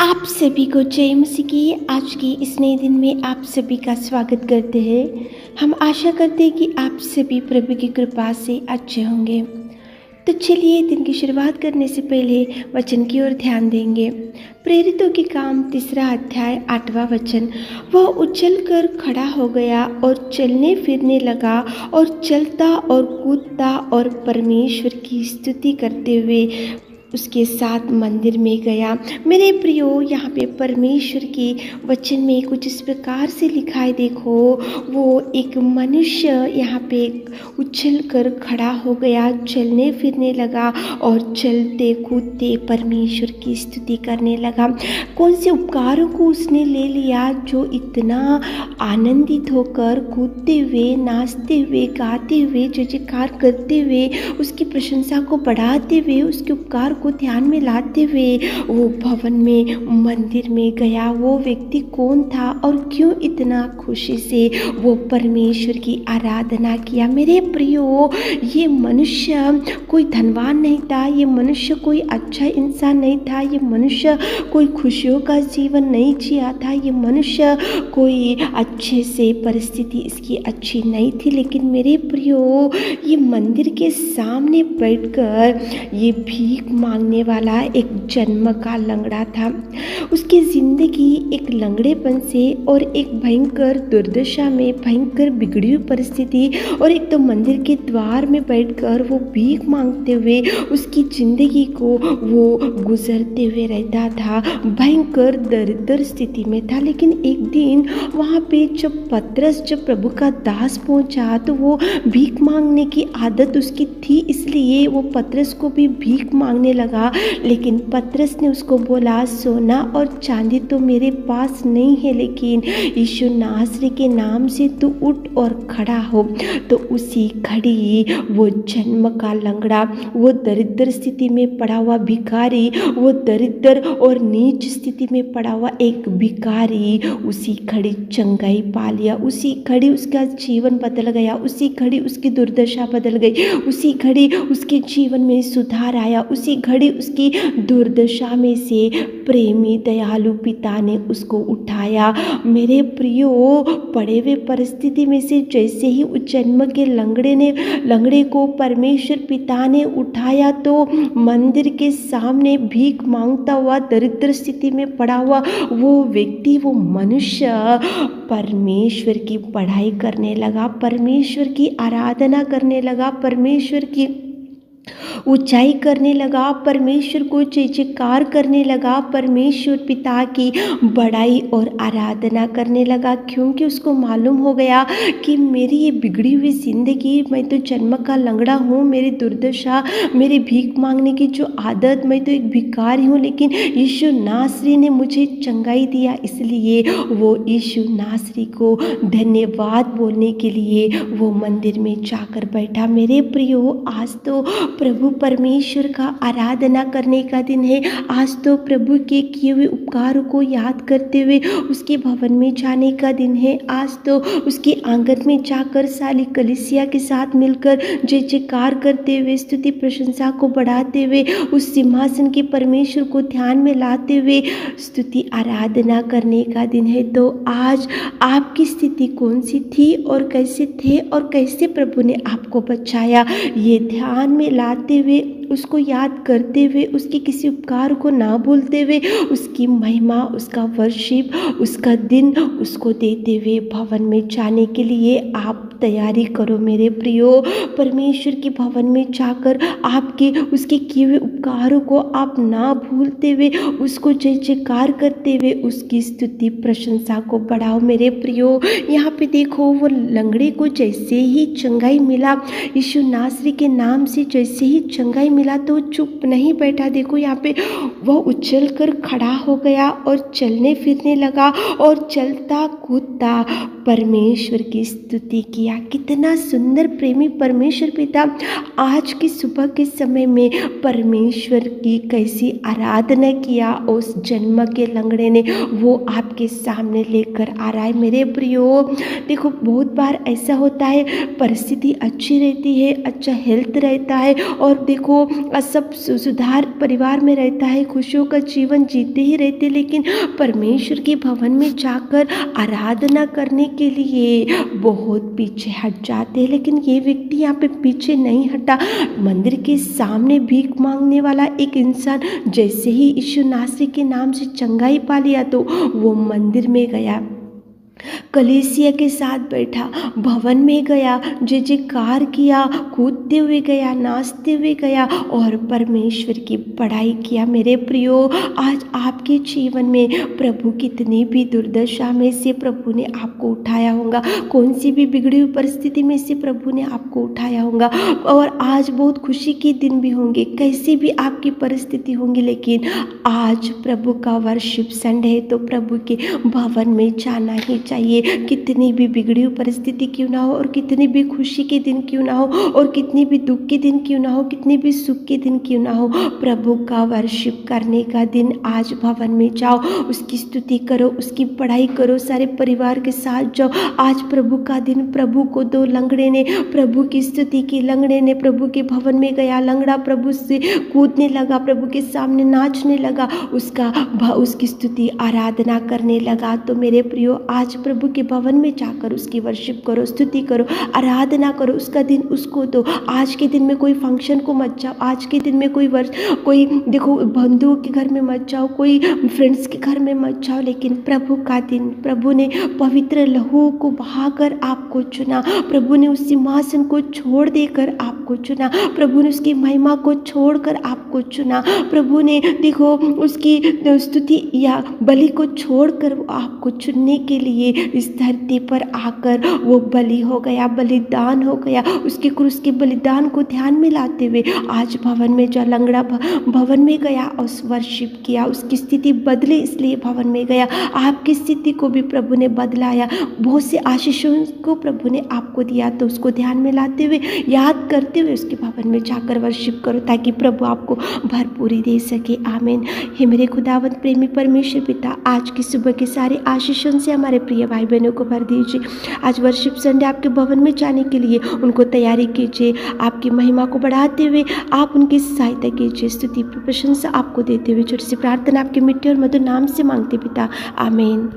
आप सभी को जय मसीह की आज की इस नए दिन में आप सभी का स्वागत करते हैं। हम आशा करते हैं कि आप सभी प्रभु की कृपा से अच्छे होंगे। तो चलिए दिन की शुरुआत करने से पहले वचन की ओर ध्यान देंगे। प्रेरितों के काम 3 अध्याय 8वां वचन। वह उछल कर खड़ा हो गया और चलने फिरने लगा और चलता और कूदता और परमेश्वर की स्तुति करते हुए उसके साथ मंदिर में गया। मेरे प्रियो, यहाँ पे परमेश्वर के वचन में कुछ इस प्रकार से लिखा है। देखो, वो एक मनुष्य यहाँ पे उछल कर खड़ा हो गया, चलने फिरने लगा और चलते कूदते परमेश्वर की स्तुति करने लगा। कौन से उपकारों को उसने ले लिया जो इतना आनंदित होकर कूदते हुए, नाचते हुए, गाते हुए, जय जयकार करते हुए, उसकी प्रशंसा को बढ़ाते हुए, उसके उपकार को ध्यान में लाते हुए वो भवन में, मंदिर में गया। वो व्यक्ति कौन था और क्यों इतना खुशी से वो परमेश्वर की आराधना किया? मेरे प्रियो, ये मनुष्य कोई धनवान नहीं था, ये मनुष्य कोई अच्छा इंसान नहीं था, ये मनुष्य कोई खुशियों का जीवन नहीं जिया था, ये मनुष्य कोई अच्छे से परिस्थिति इसकी अच्छी नहीं थी। लेकिन मेरे प्रियो, ये मंदिर के सामने बैठकर ये भीख मांगने वाला एक जन्म का लंगड़ा था। उसकी जिंदगी एक लंगड़ेपन से और एक भयंकर दुर्दशा में, भयंकर बिगड़ी हुई परिस्थिति और एक तो मंदिर के द्वार में बैठकर वो भीख मांगते हुए उसकी जिंदगी को वो गुजरते हुए रहता था। भयंकर दरिद्र स्थिति में था। लेकिन एक दिन वहाँ पे जब पतरस, जब प्रभु का दास पहुंचा, तो वो भीख मांगने की आदत उसकी थी, इसलिए वो पतरस को भी भीख मांगने लगा। लेकिन पतरस ने उसको बोला, सोना और चांदी तो मेरे पास नहीं है, लेकिन यीशु नासरी के नाम से तू उठ और खड़ा हो। तो उसी घड़ी वो जन्म का लंगड़ा, वो दरिद्र स्थिति में पड़ा हुआ भिखारी, वो दरिद्र और नीच स्थिति में पड़ा हुआ एक भिखारी उसी घड़ी चंगाई पा लिया। उसी घड़ी उसका जीवन बदल गया, उसी घड़ी उसकी दुर्दशा बदल गई, उसी घड़ी उसके जीवन में सुधार आया, उसी घड़ी उसकी दुर्दशा में से प्रेमी दयालु पिता ने उसको उठाया। मेरे प्रियो, पड़े हुए परिस्थिति में से जैसे ही उस जन्म के लंगड़े को परमेश्वर पिता ने उठाया, तो मंदिर के सामने भीख मांगता हुआ, दरिद्र स्थिति में पड़ा हुआ वो व्यक्ति, वो मनुष्य परमेश्वर की पढ़ाई करने लगा, परमेश्वर की आराधना करने लगा, परमेश्वर की ऊंचाई करने लगा, परमेश्वर को जय जयकार करने लगा, परमेश्वर पिता की बड़ाई और आराधना करने लगा। क्योंकि उसको मालूम हो गया कि मेरी ये बिगड़ी हुई जिंदगी, मैं तो जन्म का लंगड़ा हूँ, मेरी दुर्दशा, मेरी भीख मांगने की जो आदत, मैं तो एक भिखारी हूँ, लेकिन यीशु नासरी ने मुझे चंगाई दिया। इसलिए वो यीशु नासरी को धन्यवाद बोलने के लिए वो मंदिर में जाकर बैठा। मेरे प्रियो, आज तो प्रभु परमेश्वर का आराधना करने का दिन है। आज तो प्रभु के किए हुए उपकारों को याद करते हुए उसके भवन में जाने का दिन है। आज तो उसके आंगन में जाकर सारी कलीसिया के साथ मिलकर जय जयकार करते हुए, स्तुति प्रशंसा को बढ़ाते हुए, उस सिंहासन के परमेश्वर को ध्यान में लाते हुए स्तुति आराधना करने का दिन है। तो आज आपकी स्थिति कौन सी थी और कैसे थे और कैसे प्रभु ने आपको बचाया, ये ध्यान में लाते हुए, उसको याद करते हुए, उसके किसी उपकार को ना भूलते हुए, उसकी महिमा, उसका वर्शिप, उसका दिन उसको देते हुए भवन में जाने के लिए आप तैयारी करो। मेरे प्रियो, परमेश्वर के भवन में जाकर आपके उसके किए हुए उपकारों को आप ना भूलते हुए, उसको जय जयकार करते हुए उसकी स्तुति प्रशंसा को बढ़ाओ। मेरे प्रियो, यहाँ पे देखो, वो लंगड़े को जैसे ही चंगाई मिला, यीशु नासरी के नाम से जैसे ही चंगाई मिला, तो चुप नहीं बैठा। देखो यहाँ पे वह उछल कर खड़ा हो गया और चलने फिरने लगा और चलता कूदता परमेश्वर की स्तुति किया। कितना सुंदर प्रेमी परमेश्वर पिता आज की सुबह के समय में परमेश्वर की कैसी आराधना किया। उस जन्म के लंगड़े ने वो आपके सामने लेकर आ रहा है। मेरे प्रियो, देखो बहुत बार ऐसा होता है, परिस्थिति अच्छी रहती है, अच्छा हेल्थ रहता है और देखो सब सुधार परिवार में रहता है, खुशियों का जीवन जीते ही रहते, लेकिन परमेश्वर के भवन में जाकर आराधना करने के लिए बहुत पीछे हट जाते हैं। लेकिन ये व्यक्ति यहाँ पे पीछे नहीं हटा। मंदिर के सामने भीख मांगने वाला एक इंसान जैसे ही यीशु नासरी के नाम से चंगाई पा लिया तो वो मंदिर में गया, कलीसिया के साथ बैठा, भवन में गया, जय जयकार किया, कूदते हुए गया, नाचते हुए गया और परमेश्वर की बड़ाई किया। मेरे प्रियो, आज आपके जीवन में प्रभु कितनी भी दुर्दशा में से प्रभु ने आपको उठाया होगा, कौन सी भी बिगड़ी हुई परिस्थिति में से प्रभु ने आपको उठाया होगा और आज बहुत खुशी के दिन भी होंगे, कैसी भी आपकी परिस्थिति होंगी, लेकिन आज प्रभु का वर्शिप संडे है तो प्रभु के भवन में जाना ही चाहिए। कितनी भी बिगड़ी हुई परिस्थिति क्यों ना हो और कितनी भी खुशी के दिन क्यों ना हो और कितनी भी दुख के दिन क्यों ना हो, कितनी भी सुख के दिन क्यों ना हो, प्रभु का वर्शिप करने का दिन आज भवन में जाओ, उसकी स्तुति करो, उसकी पढ़ाई करो, सारे परिवार के साथ जाओ। आज प्रभु का दिन, प्रभु को दो। लंगड़े ने प्रभु की स्तुति की, लंगड़े ने प्रभु के भवन में गया, लंगड़ा प्रभु से कूदने लगा, प्रभु के सामने नाचने लगा, उसकी स्तुति आराधना करने लगा। तो मेरे प्रियो, आज प्रभु के भवन में जाकर उसकी वर्शिप करो, स्तुति करो, आराधना करो, उसका दिन उसको दो। आज के दिन में कोई फंक्शन को मत जाओ, आज के दिन में कोई देखो बंधुओं के घर में मत जाओ, कोई फ्रेंड्स के घर में मत जाओ, लेकिन प्रभु का दिन, प्रभु ने पवित्र लहू को बहाकर आपको चुना, प्रभु ने उस सिंहासन को छोड़ देकर आपको चुना, प्रभु ने उसकी महिमा को छोड़कर आपको चुना, प्रभु ने देखो उसकी स्तुति या बलि को छोड़कर आपको चुनने के लिए इस धरती पर आकर वो बलि हो गया, बलिदान हो गया। उसके क्रूस के बलिदान को ध्यान में लाते हुए आज भवन में जो लंगड़ा भवन में गया और वर्शिप किया, उसकी स्थिति बदले इसलिए भवन में गया। आपकी स्थिति को भी प्रभु ने बदलाया, बहुत से आशीषों को प्रभु ने आपको दिया, तो उसको ध्यान में लाते हुए, याद करते हुए उसके भवन में जाकर वर्शिप करो ताकि प्रभु आपको भरपूरी दे सके। आमीन। हे मेरे खुदावंत प्रेमी परमेश्वर पिता, आज की सुबह के सारे आशीषों से हमारे प्रिय भाई बहनों को भर दीजिए। आज वर्शिप संडे आपके भवन में जाने के लिए उनको तैयारी कीजिए, आपकी महिमा को बढ़ाते हुए आप उनकी सहायता कीजिए। स्तुति प्रशंसा आपको देते हुए छोटी सी प्रार्थना आपके मिट्टी और मधुर नाम से मांगते पिता, आमीन।